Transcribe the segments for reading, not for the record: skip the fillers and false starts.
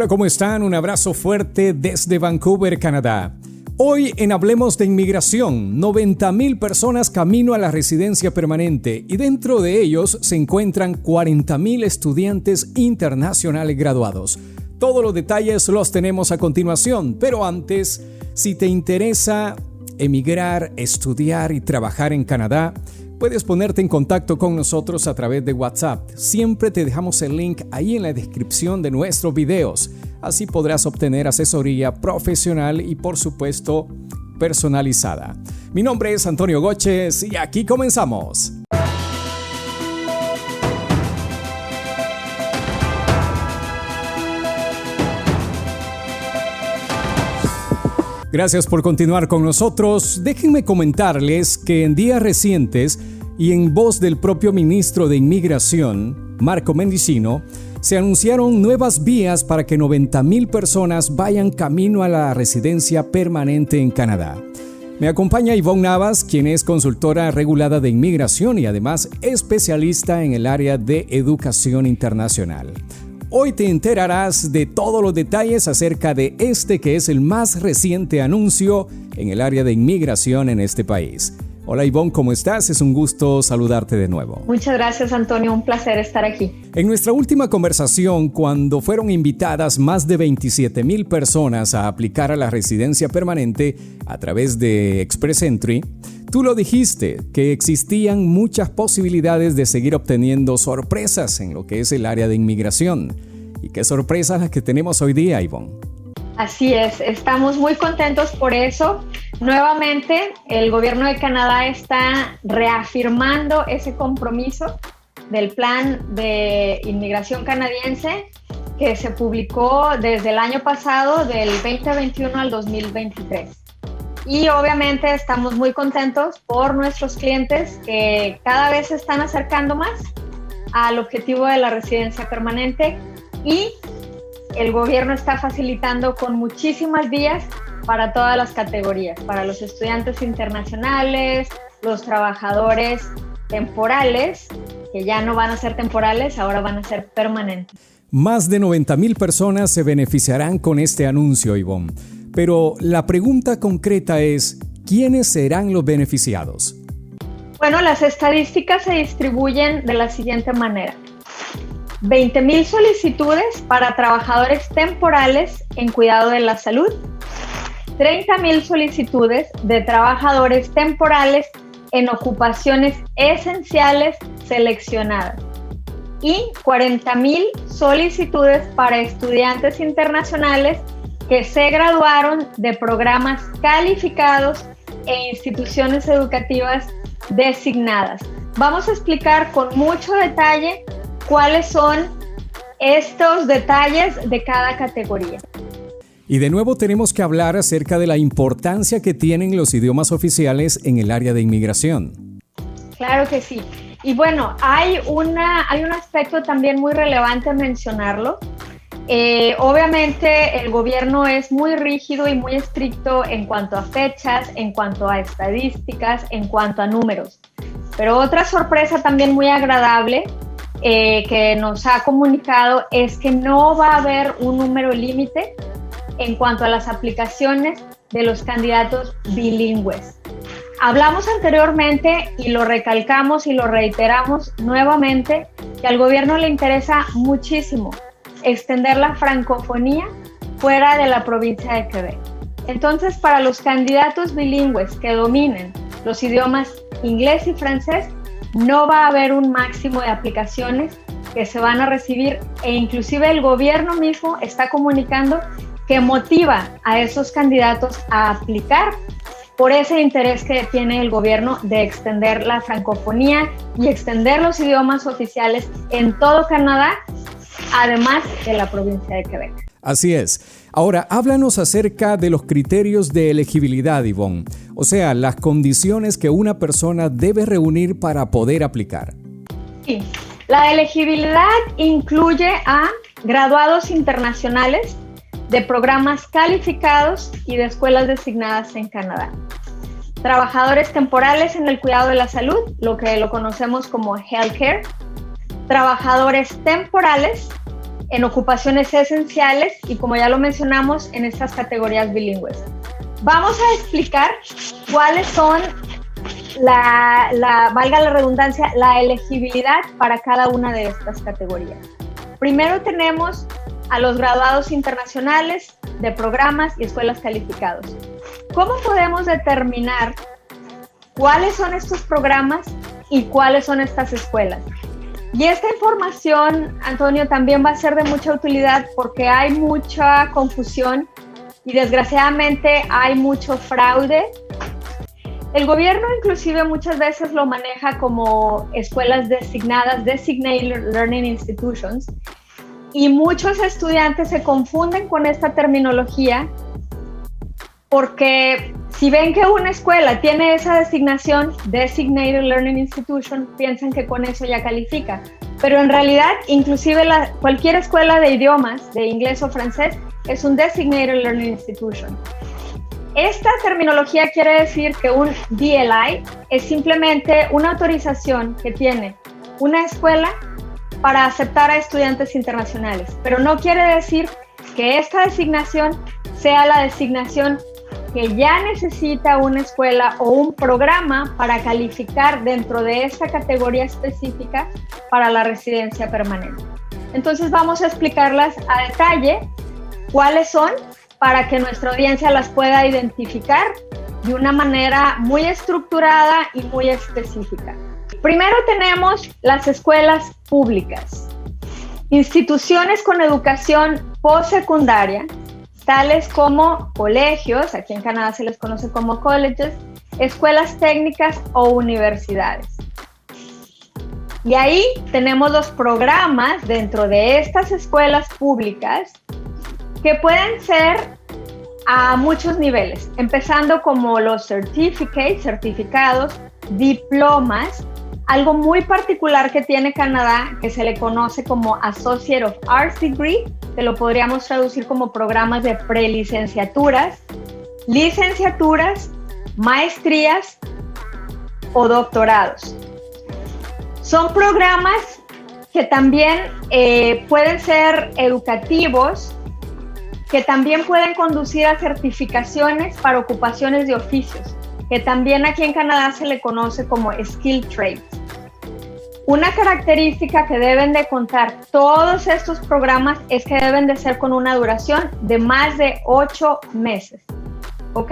Hola, ¿cómo están? Un abrazo fuerte desde Vancouver, Canadá. Hoy en Hablemos de Inmigración, 90,000 personas camino a la residencia permanente y dentro de ellos se encuentran 40,000 estudiantes internacionales graduados. Todos los detalles los tenemos a continuación, pero antes, si te interesa emigrar, estudiar y trabajar en Canadá, puedes ponerte en contacto con nosotros a través de WhatsApp. Siempre te dejamos el link ahí en la descripción de nuestros videos. Así podrás obtener asesoría profesional y, por supuesto, personalizada. Mi nombre es Antonio Goches y aquí comenzamos. Gracias por continuar con nosotros. Déjenme comentarles que en días recientes y en voz del propio ministro de Inmigración, Marco Mendicino, se anunciaron nuevas vías para que 90,000 personas vayan camino a la residencia permanente en Canadá. Me acompaña Ivonne Navas, quien es consultora regulada de inmigración y además especialista en el área de educación internacional. Hoy te enterarás de todos los detalles acerca de este que es el más reciente anuncio en el área de inmigración en este país. Hola Ivonne, ¿cómo estás? Es un gusto saludarte de nuevo. Muchas gracias, Antonio, un placer estar aquí. En nuestra última conversación, cuando fueron invitadas más de 27,000 personas a aplicar a la residencia permanente a través de Express Entry, tú lo dijiste, que existían muchas posibilidades de seguir obteniendo sorpresas en lo que es el área de inmigración. ¿Y qué sorpresas las que tenemos hoy día, Ivonne? Así es, estamos muy contentos por eso. Nuevamente, el gobierno de Canadá está reafirmando ese compromiso del plan de inmigración canadiense que se publicó desde el año pasado, del 2021 al 2023. Y obviamente estamos muy contentos por nuestros clientes que cada vez se están acercando más al objetivo de la residencia permanente y el gobierno está facilitando con muchísimas vías para todas las categorías, para los estudiantes internacionales, los trabajadores temporales, que ya no van a ser temporales, ahora van a ser permanentes. Más de 90,000 personas se beneficiarán con este anuncio, Ivonne. Pero la pregunta concreta es, ¿quiénes serán los beneficiados? Bueno, las estadísticas se distribuyen de la siguiente manera. 20,000 solicitudes para trabajadores temporales en cuidado de la salud, 30,000 solicitudes de trabajadores temporales en ocupaciones esenciales seleccionadas y 40,000 solicitudes para estudiantes internacionales que se graduaron de programas calificados e instituciones educativas designadas. Vamos a explicar con mucho detalle cuáles son estos detalles de cada categoría. Y de nuevo tenemos que hablar acerca de la importancia que tienen los idiomas oficiales en el área de inmigración. Claro que sí. Y bueno, hay un aspecto también muy relevante mencionarlo. Obviamente el gobierno es muy rígido y muy estricto en cuanto a fechas, en cuanto a estadísticas, en cuanto a números. Pero otra sorpresa también muy agradable que nos ha comunicado es que no va a haber un número límite en cuanto a las aplicaciones de los candidatos bilingües. Hablamos anteriormente y lo recalcamos y lo reiteramos nuevamente que al gobierno le interesa muchísimo extender la francofonía fuera de la provincia de Quebec. Entonces, para los candidatos bilingües que dominen los idiomas inglés y francés, no va a haber un máximo de aplicaciones que se van a recibir e inclusive el gobierno mismo está comunicando que motiva a esos candidatos a aplicar por ese interés que tiene el gobierno de extender la francofonía y extender los idiomas oficiales en todo Canadá, además de la provincia de Quebec. Así es. Ahora, háblanos acerca de los criterios de elegibilidad, Ivonne. O sea, las condiciones que una persona debe reunir para poder aplicar. Sí, la elegibilidad incluye a graduados internacionales de programas calificados y de escuelas designadas en Canadá. Trabajadores temporales en el cuidado de la salud, lo que lo conocemos como healthcare. Trabajadores temporales en ocupaciones esenciales y, como ya lo mencionamos, en estas categorías bilingües. Vamos a explicar cuáles son, valga la redundancia, la elegibilidad para cada una de estas categorías. Primero tenemos a los graduados internacionales de programas y escuelas calificados. ¿Cómo podemos determinar cuáles son estos programas y cuáles son estas escuelas? Y esta información, Antonio, también va a ser de mucha utilidad porque hay mucha confusión y desgraciadamente hay mucho fraude. El gobierno inclusive muchas veces lo maneja como escuelas designadas, Designated Learning Institutions, y muchos estudiantes se confunden con esta terminología porque si ven que una escuela tiene esa designación, Designated Learning Institution, piensan que con eso ya califica. Pero en realidad, inclusive cualquier escuela de idiomas, de inglés o francés, es un Designated Learning Institution. Esta terminología quiere decir que un DLI es simplemente una autorización que tiene una escuela para aceptar a estudiantes internacionales, pero no quiere decir que esta designación sea la designación que ya necesita una escuela o un programa para calificar dentro de esta categoría específica para la residencia permanente. Entonces vamos a explicarlas a detalle cuáles son para que nuestra audiencia las pueda identificar de una manera muy estructurada y muy específica. Primero tenemos las escuelas públicas, instituciones con educación postsecundaria, tales como colegios, aquí en Canadá se les conoce como colleges, escuelas técnicas o universidades. Y ahí tenemos los programas dentro de estas escuelas públicas que pueden ser a muchos niveles, empezando como los certificados, diplomas, algo muy particular que tiene Canadá, que se le conoce como Associate of Arts Degree, que lo podríamos traducir como programas de prelicenciaturas, licenciaturas, maestrías o doctorados. Son programas que también pueden ser educativos, que también pueden conducir a certificaciones para ocupaciones de oficios, que también aquí en Canadá se le conoce como Skill Trades. Una característica que deben de contar todos estos programas es que deben de ser con una duración de más de 8 meses. ¿Ok?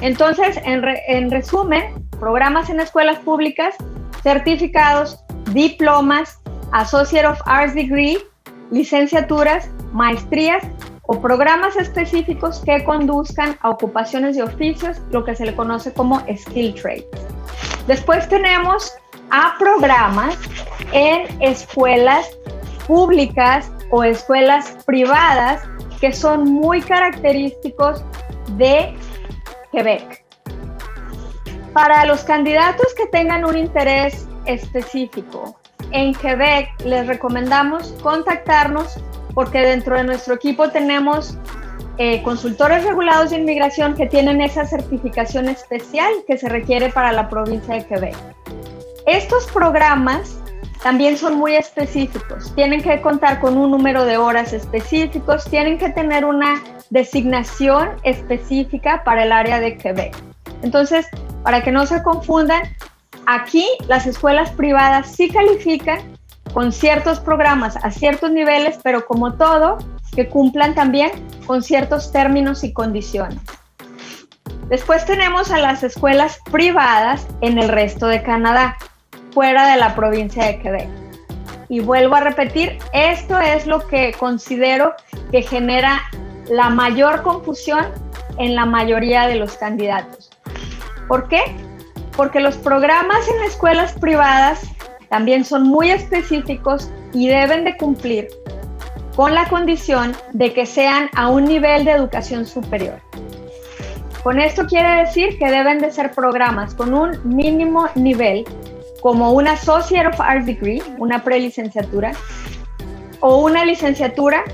Entonces, en resumen, programas en escuelas públicas, certificados, diplomas, Associate of Arts Degree, licenciaturas, maestrías o programas específicos que conduzcan a ocupaciones de oficios, lo que se le conoce como Skill Trades. Después tenemos a programas en escuelas públicas o escuelas privadas que son muy característicos de Quebec. Para los candidatos que tengan un interés específico en Quebec, les recomendamos contactarnos porque dentro de nuestro equipo tenemos consultores regulados de inmigración que tienen esa certificación especial que se requiere para la provincia de Quebec. Estos programas también son muy específicos, tienen que contar con un número de horas específicos, tienen que tener una designación específica para el área de Quebec. Entonces, para que no se confundan, aquí las escuelas privadas sí califican con ciertos programas a ciertos niveles, pero como todo, que cumplan también con ciertos términos y condiciones. Después tenemos a las escuelas privadas en el resto de Canadá, fuera de la provincia de Quebec. Y vuelvo a repetir, esto es lo que considero que genera la mayor confusión en la mayoría de los candidatos. ¿Por qué? Porque los programas en escuelas privadas también son muy específicos y deben de cumplir con la condición de que sean a un nivel de educación superior. Con esto quiere decir que deben de ser programas con un mínimo nivel, como una Associate of Arts Degree, una prelicenciatura, o una licenciatura,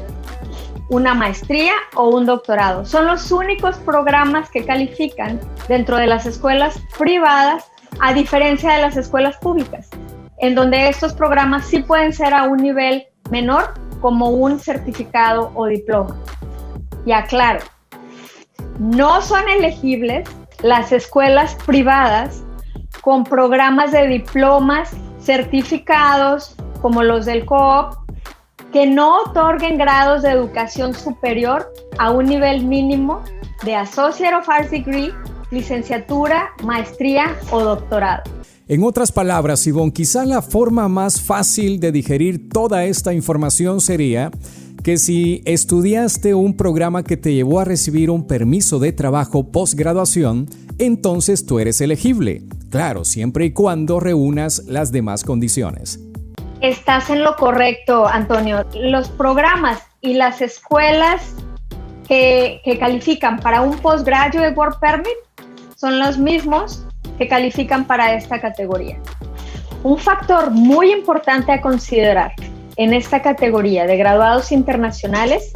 una maestría o un doctorado. Son los únicos programas que califican dentro de las escuelas privadas, a diferencia de las escuelas públicas, en donde estos programas sí pueden ser a un nivel menor como un certificado o diploma. Y aclaro, no son elegibles las escuelas privadas con programas de diplomas certificados como los del COOP que no otorguen grados de educación superior a un nivel mínimo de Associate of Arts Degree, licenciatura, maestría o doctorado. En otras palabras, Ivonne, quizá la forma más fácil de digerir toda esta información sería que si estudiaste un programa que te llevó a recibir un permiso de trabajo postgraduación, entonces tú eres elegible. Claro, siempre y cuando reúnas las demás condiciones. Estás en lo correcto, Antonio. Los programas y las escuelas que califican para un Postgraduate Work Permit son los mismos que califican para esta categoría. Un factor muy importante a considerar en esta categoría de graduados internacionales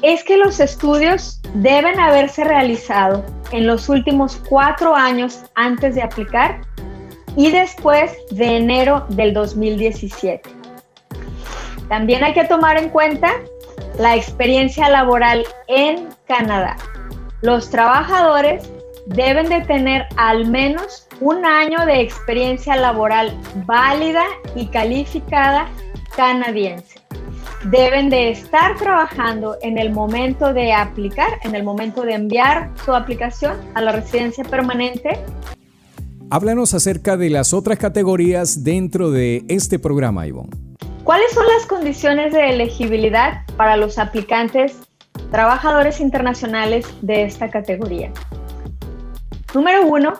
es que los estudios deben haberse realizado en los últimos 4 años antes de aplicar y después de enero del 2017. También hay que tomar en cuenta la experiencia laboral en Canadá. Los trabajadores deben de tener al menos 1 año de experiencia laboral válida y calificada canadiense. Deben de estar trabajando en el momento de aplicar, en el momento de enviar su aplicación a la residencia permanente. Háblanos acerca de las otras categorías dentro de este programa, Ivonne. ¿Cuáles son las condiciones de elegibilidad para los aplicantes trabajadores internacionales de esta categoría? Número 1,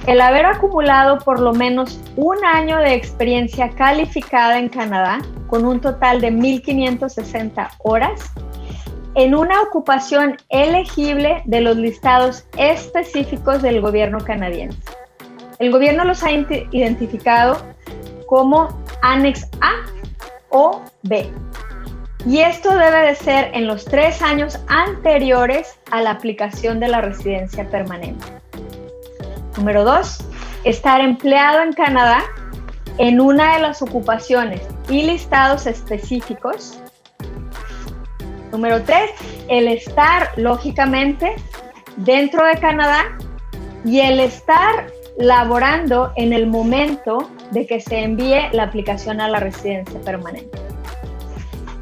el haber acumulado por lo menos 1 año de experiencia calificada en Canadá con un total de 1,560 horas en una ocupación elegible de los listados específicos del gobierno canadiense. El gobierno los ha identificado como Annex A o B. Y esto debe de ser en los 3 años anteriores a la aplicación de la residencia permanente. Número 2, estar empleado en Canadá en una de las ocupaciones y listados específicos. Número 3, el estar, lógicamente, dentro de Canadá y el estar laborando en el momento de que se envíe la aplicación a la residencia permanente.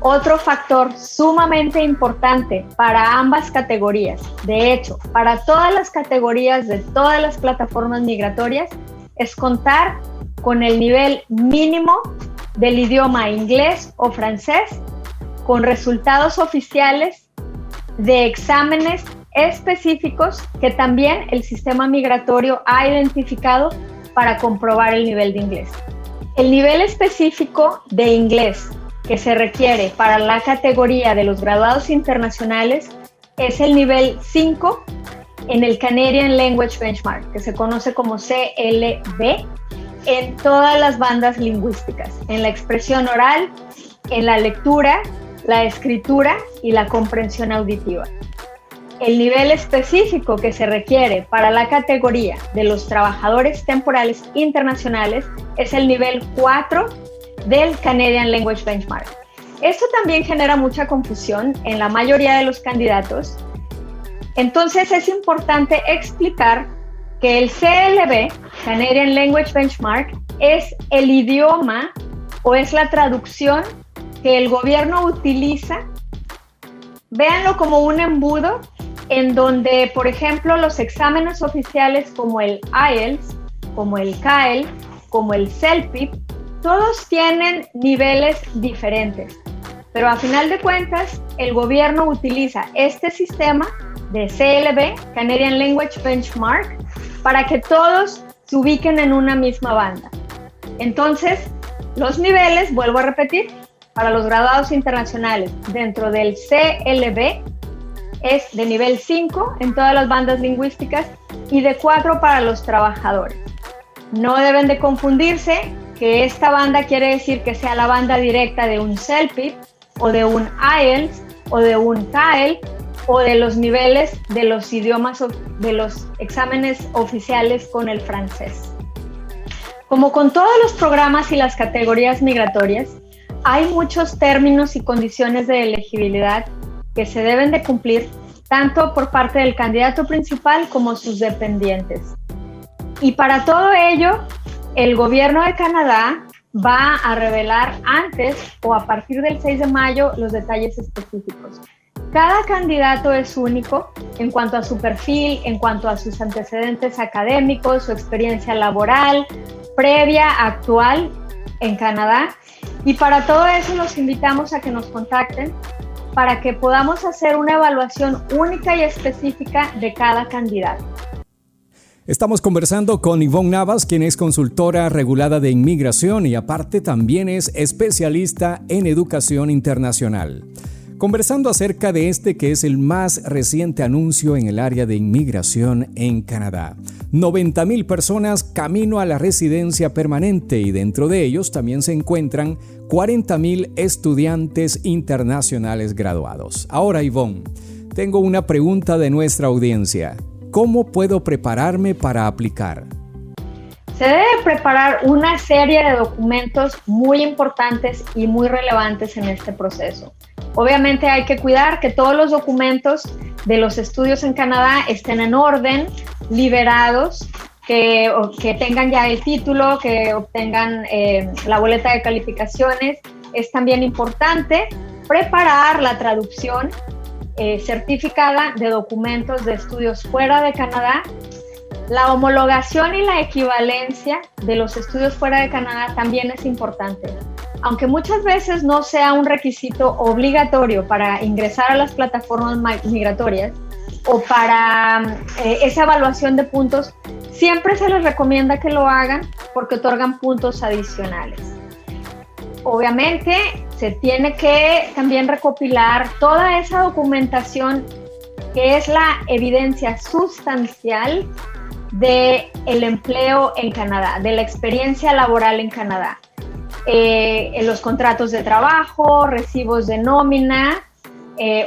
Otro factor sumamente importante para ambas categorías, de hecho, para todas las categorías de todas las plataformas migratorias, es contar con el nivel mínimo del idioma inglés o francés, con resultados oficiales de exámenes específicos que también el sistema migratorio ha identificado para comprobar el nivel de inglés. El nivel específico de inglés que se requiere para la categoría de los graduados internacionales es el nivel 5 en el Canadian Language Benchmark, que se conoce como CLB, en todas las bandas lingüísticas, en la expresión oral, en la lectura, la escritura y la comprensión auditiva. El nivel específico que se requiere para la categoría de los trabajadores temporales internacionales es el nivel 4 del Canadian Language Benchmark. Esto también genera mucha confusión en la mayoría de los candidatos. Entonces es importante explicar que el CLB, Canadian Language Benchmark, es el idioma o es la traducción que el gobierno utiliza. Véanlo como un embudo en donde, por ejemplo, los exámenes oficiales como el IELTS, como el CAEL, como el CELPIP, todos tienen niveles diferentes, pero a final de cuentas, el gobierno utiliza este sistema de CLB, Canadian Language Benchmark, para que todos se ubiquen en una misma banda. Entonces, los niveles, vuelvo a repetir, para los graduados internacionales dentro del CLB es de nivel 5 en todas las bandas lingüísticas y de 4 para los trabajadores. No deben de confundirse que esta banda quiere decir que sea la banda directa de un CELPIP o de un IELTS o de un CAEL o de los niveles de los idiomas de los exámenes oficiales con el francés. Como con todos los programas y las categorías migratorias, hay muchos términos y condiciones de elegibilidad que se deben de cumplir tanto por parte del candidato principal como sus dependientes. Y para todo ello, el gobierno de Canadá va a revelar antes o a partir del 6 de mayo los detalles específicos. Cada candidato es único en cuanto a su perfil, en cuanto a sus antecedentes académicos, su experiencia laboral, previa, actual en Canadá. Y para todo eso los invitamos a que nos contacten para que podamos hacer una evaluación única y específica de cada candidato. Estamos conversando con Ivonne Navas, quien es consultora regulada de inmigración y aparte también es especialista en educación internacional. Conversando acerca de este que es el más reciente anuncio en el área de inmigración en Canadá. 90,000 personas camino a la residencia permanente y dentro de ellos también se encuentran 40,000 estudiantes internacionales graduados. Ahora, Ivonne, tengo una pregunta de nuestra audiencia. ¿Cómo puedo prepararme para aplicar? Se debe preparar una serie de documentos muy importantes y muy relevantes en este proceso. Obviamente hay que cuidar que todos los documentos de los estudios en Canadá estén en orden, liberados, que tengan ya el título, que obtengan la boleta de calificaciones. Es también importante preparar la traducción certificada de documentos de estudios fuera de Canadá. La homologación y la equivalencia de los estudios fuera de Canadá también es importante. Aunque muchas veces no sea un requisito obligatorio para ingresar a las plataformas migratorias o para esa evaluación de puntos, siempre se les recomienda que lo hagan porque otorgan puntos adicionales. Obviamente, se tiene que también recopilar toda esa documentación que es la evidencia sustancial del empleo en Canadá, de la experiencia laboral en Canadá. En los contratos de trabajo, recibos de nómina,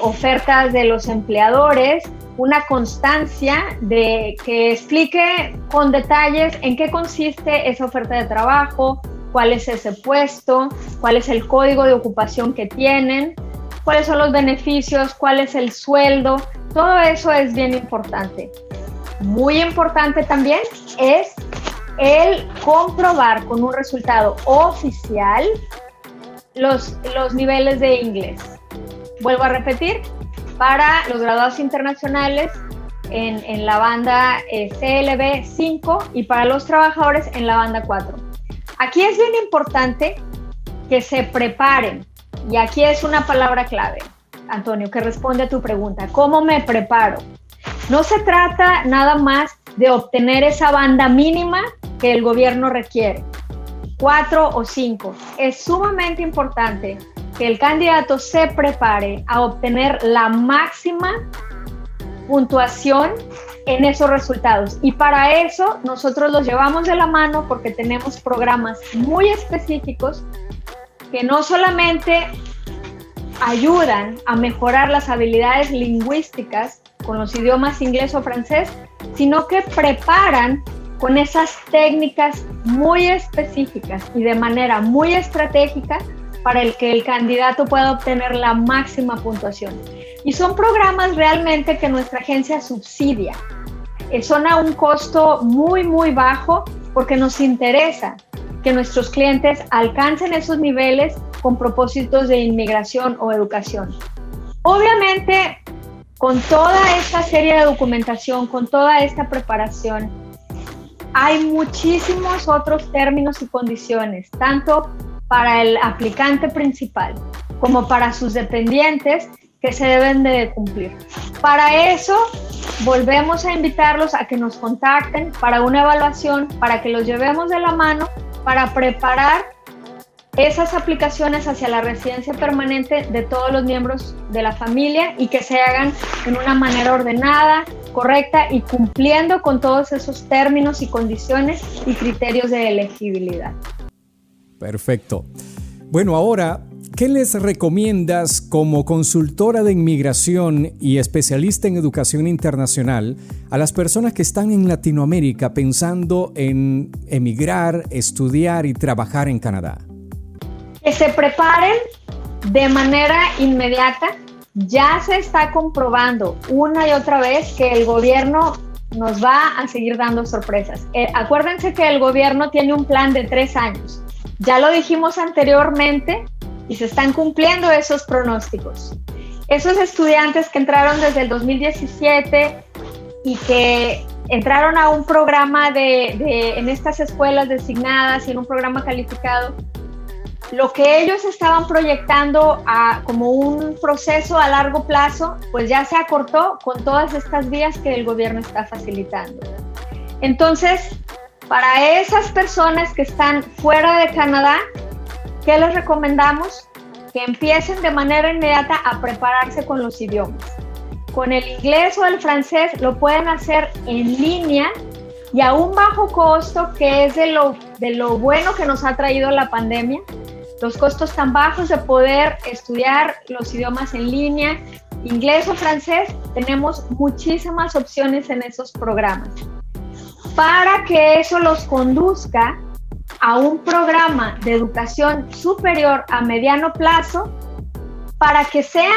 ofertas de los empleadores, una constancia que explique con detalles en qué consiste esa oferta de trabajo, cuál es ese puesto, cuál es el código de ocupación que tienen, cuáles son los beneficios, cuál es el sueldo. Todo eso es bien importante. Muy importante también es el comprobar con un resultado oficial los niveles de inglés. Vuelvo a repetir, para los graduados internacionales en la banda CLB 5 y para los trabajadores en la banda 4. Aquí es bien importante que se preparen, y aquí es una palabra clave, Antonio, que responde a tu pregunta. ¿Cómo me preparo? No se trata nada más de obtener esa banda mínima que el gobierno requiere, 4 o 5. Es sumamente importante que el candidato se prepare a obtener la máxima puntuación en esos resultados. Y para eso nosotros los llevamos de la mano porque tenemos programas muy específicos que no solamente ayudan a mejorar las habilidades lingüísticas con los idiomas inglés o francés, sino que preparan con esas técnicas muy específicas y de manera muy estratégica para que el candidato pueda obtener la máxima puntuación. Y son programas realmente que nuestra agencia subsidia. Son a un costo muy, muy bajo porque nos interesa que nuestros clientes alcancen esos niveles con propósitos de inmigración o educación. Obviamente, con toda esta serie de documentación, con toda esta preparación, hay muchísimos otros términos y condiciones, tanto para el aplicante principal como para sus dependientes, que se deben de cumplir. Para eso, volvemos a invitarlos a que nos contacten para una evaluación, para que los llevemos de la mano, para preparar esas aplicaciones hacia la residencia permanente de todos los miembros de la familia y que se hagan en una manera ordenada, correcta y cumpliendo con todos esos términos y condiciones y criterios de elegibilidad. Perfecto. Bueno, ahora, ¿qué les recomiendas como consultora de inmigración y especialista en educación internacional a las personas que están en Latinoamérica pensando en emigrar, estudiar y trabajar en Canadá? Que se preparen de manera inmediata. Ya se está comprobando una y otra vez que el gobierno nos va a seguir dando sorpresas. Acuérdense que el gobierno tiene un plan de 3 años. Ya lo dijimos anteriormente y se están cumpliendo esos pronósticos. Esos estudiantes que entraron desde el 2017 y que entraron a un programa en estas escuelas designadas y en un programa calificado, lo que ellos estaban proyectando como un proceso a largo plazo, pues ya se acortó con todas estas vías que el gobierno está facilitando. Entonces, para esas personas que están fuera de Canadá, ¿qué les recomendamos? Que empiecen de manera inmediata a prepararse con los idiomas. Con el inglés o el francés lo pueden hacer en línea y a un bajo costo, que es de lo bueno que nos ha traído la pandemia. Los costos tan bajos de poder estudiar los idiomas en línea, inglés o francés, tenemos muchísimas opciones en esos programas. Para que eso los conduzca a un programa de educación superior a mediano plazo, para que sean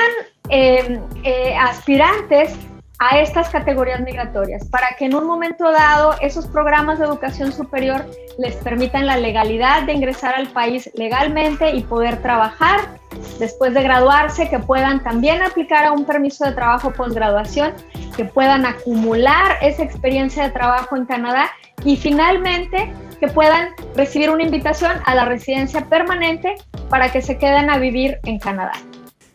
aspirantes a estas categorías migratorias, para que en un momento dado esos programas de educación superior les permitan la legalidad de ingresar al país legalmente y poder trabajar después de graduarse, que puedan también aplicar a un permiso de trabajo postgraduación, que puedan acumular esa experiencia de trabajo en Canadá y finalmente que puedan recibir una invitación a la residencia permanente para que se queden a vivir en Canadá.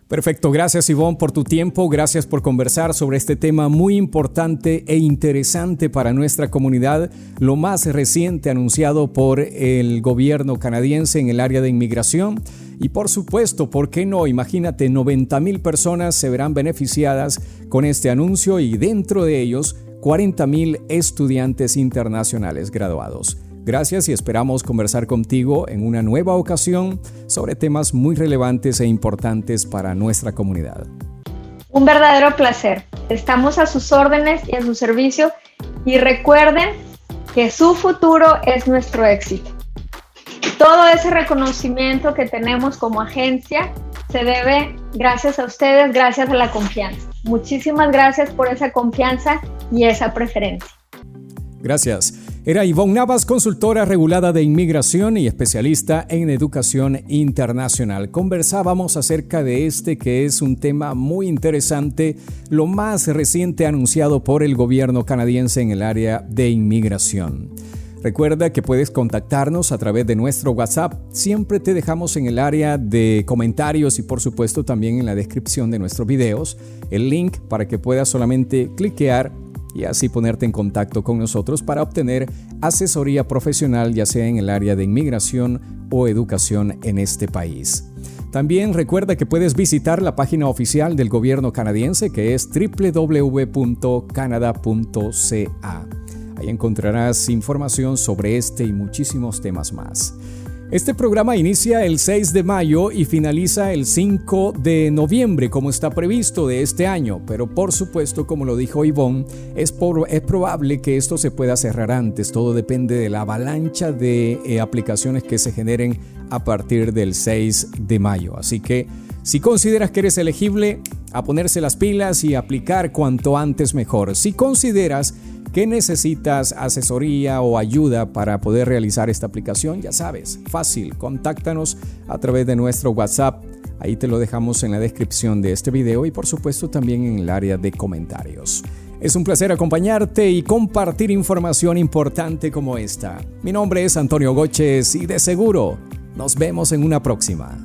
Perfecto, gracias Ivonne por tu tiempo, gracias por conversar sobre este tema muy importante e interesante para nuestra comunidad, lo más reciente anunciado por el gobierno canadiense en el área de inmigración y por supuesto, ¿por qué no? Imagínate, 90,000 personas se verán beneficiadas con este anuncio y dentro de ellos 40,000 estudiantes internacionales graduados. Gracias y esperamos conversar contigo en una nueva ocasión sobre temas muy relevantes e importantes para nuestra comunidad. Un verdadero placer. Estamos a sus órdenes y a su servicio y recuerden que su futuro es nuestro éxito. Todo ese reconocimiento que tenemos como agencia se debe gracias a ustedes, gracias a la confianza. Muchísimas gracias por esa confianza y esa preferencia. Gracias. Era Ivonne Navas, consultora regulada de inmigración y especialista en educación internacional. Conversábamos acerca de que es un tema muy interesante, lo más reciente anunciado por el gobierno canadiense en el área de inmigración. Recuerda que puedes contactarnos a través de nuestro WhatsApp. Siempre te dejamos en el área de comentarios y por supuesto también en la descripción de nuestros videos el link para que puedas solamente cliquear y así ponerte en contacto con nosotros para obtener asesoría profesional, ya sea en el área de inmigración o educación en este país. También recuerda que puedes visitar la página oficial del gobierno canadiense, que es www.canada.ca. Ahí encontrarás información sobre este y muchísimos temas más. Este programa inicia el 6 de mayo y finaliza el 5 de noviembre, como está previsto de este año. Pero por supuesto, como lo dijo Ivonne, es probable que esto se pueda cerrar antes. Todo depende de la avalancha de aplicaciones que se generen a partir del 6 de mayo. Así que si consideras que eres elegible, a ponerse las pilas y aplicar cuanto antes mejor. Si consideras que necesitas asesoría o ayuda para poder realizar esta aplicación, ya sabes, fácil, contáctanos a través de nuestro WhatsApp. Ahí te lo dejamos en la descripción de este video y por supuesto también en el área de comentarios. Es un placer acompañarte y compartir información importante como esta. Mi nombre es Antonio Goches y de seguro nos vemos en una próxima.